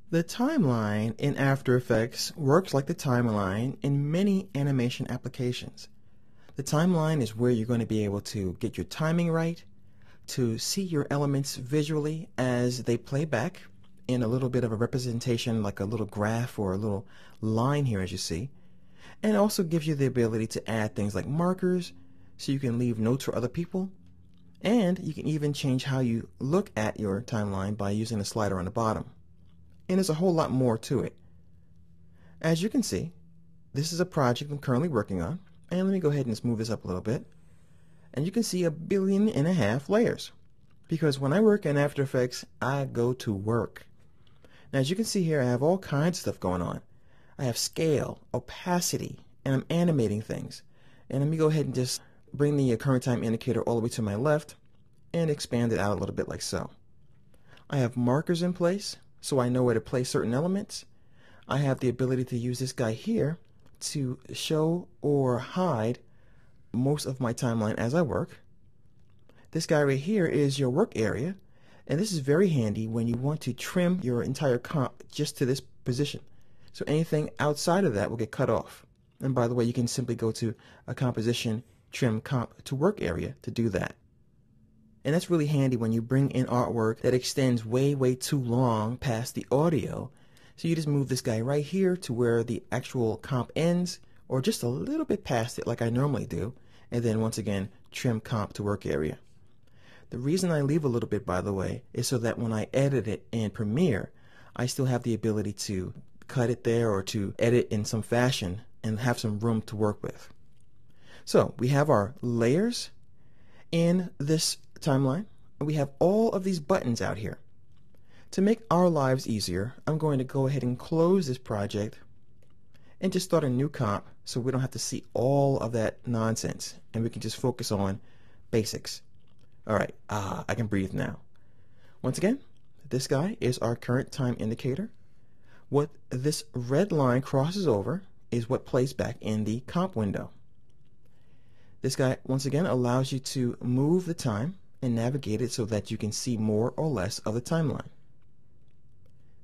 The timeline in After Effects works like the timeline in many animation applications. The timeline is where you're going to be able to get your timing right, to see your elements visually as they play back in a little bit of a representation like a little graph or a little line here as you see, and it also gives you the ability to add things like markers so you can leave notes for other people, and you can even change how you look at your timeline by using the slider on the bottom. And there's a whole lot more to it. As you can see, this is a project I'm currently working on, and let me go ahead and just move this up a little bit. And you can see 1.5 billion layers, because when I work in After Effects, I go to work. Now as you can see here, I have all kinds of stuff going on. I have scale, opacity, and I'm animating things. And let me go ahead and just bring the current time indicator all the way to my left and expand it out a little bit like so. I have markers in place so I know where to place certain elements. I have the ability to use this guy here to show or hide most of my timeline as I work. This guy right here is your work area, and this is very handy when you want to trim your entire comp just to this position. So anything outside of that will get cut off. And by the way, you can simply go to a composition, trim comp to work area to do that. And that's really handy when you bring in artwork that extends way too long past the audio. So you just move this guy right here to where the actual comp ends, or just a little bit past it like I normally do, and then once again trim comp to work area. The reason I leave a little bit, by the way, is so that when I edit it in Premiere, I still have the ability to cut it there or to edit in some fashion and have some room to work with. So we have our layers in this timeline, and we have all of these buttons out here. To make our lives easier, I'm going to go ahead and close this project and just start a new comp so we don't have to see all of that nonsense and we can just focus on basics. Alright, I can breathe now. Once again, this guy is our current time indicator. What this red line crosses over is what plays back in the comp window. This guy, once again, allows you to move the time and navigate it so that you can see more or less of the timeline.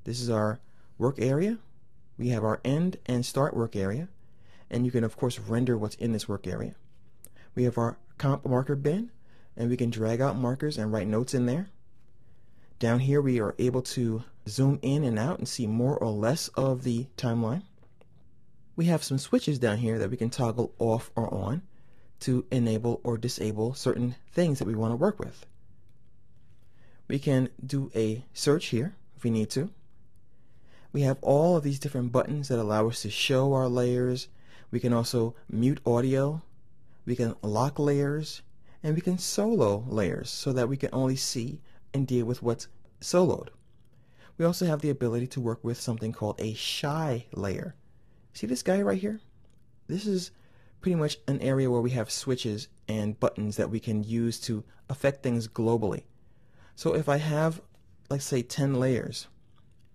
This is our work area. We have our end and start work area, and you can of course render what's in this work area. We have our comp marker bin, and we can drag out markers and write notes in there. Down here we are able to zoom in and out and see more or less of the timeline. We have some switches down here that we can toggle off or on to enable or disable certain things that we want to work with. We can do a search here if we need to. We have all of these different buttons that allow us to show our layers. We can also mute audio, we can lock layers, and we can solo layers so that we can only see and deal with what's soloed. We also have the ability to work with something called a shy layer. See this guy right here? This is pretty much an area where we have switches and buttons that we can use to affect things globally. So if I have, let's say, 10 layers,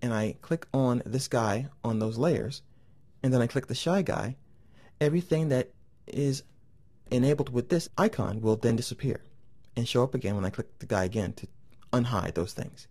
and I click on this guy on those layers, and then I click the shy guy, everything that is enabled with this icon will then disappear and show up again when I click the guy again to unhide those things.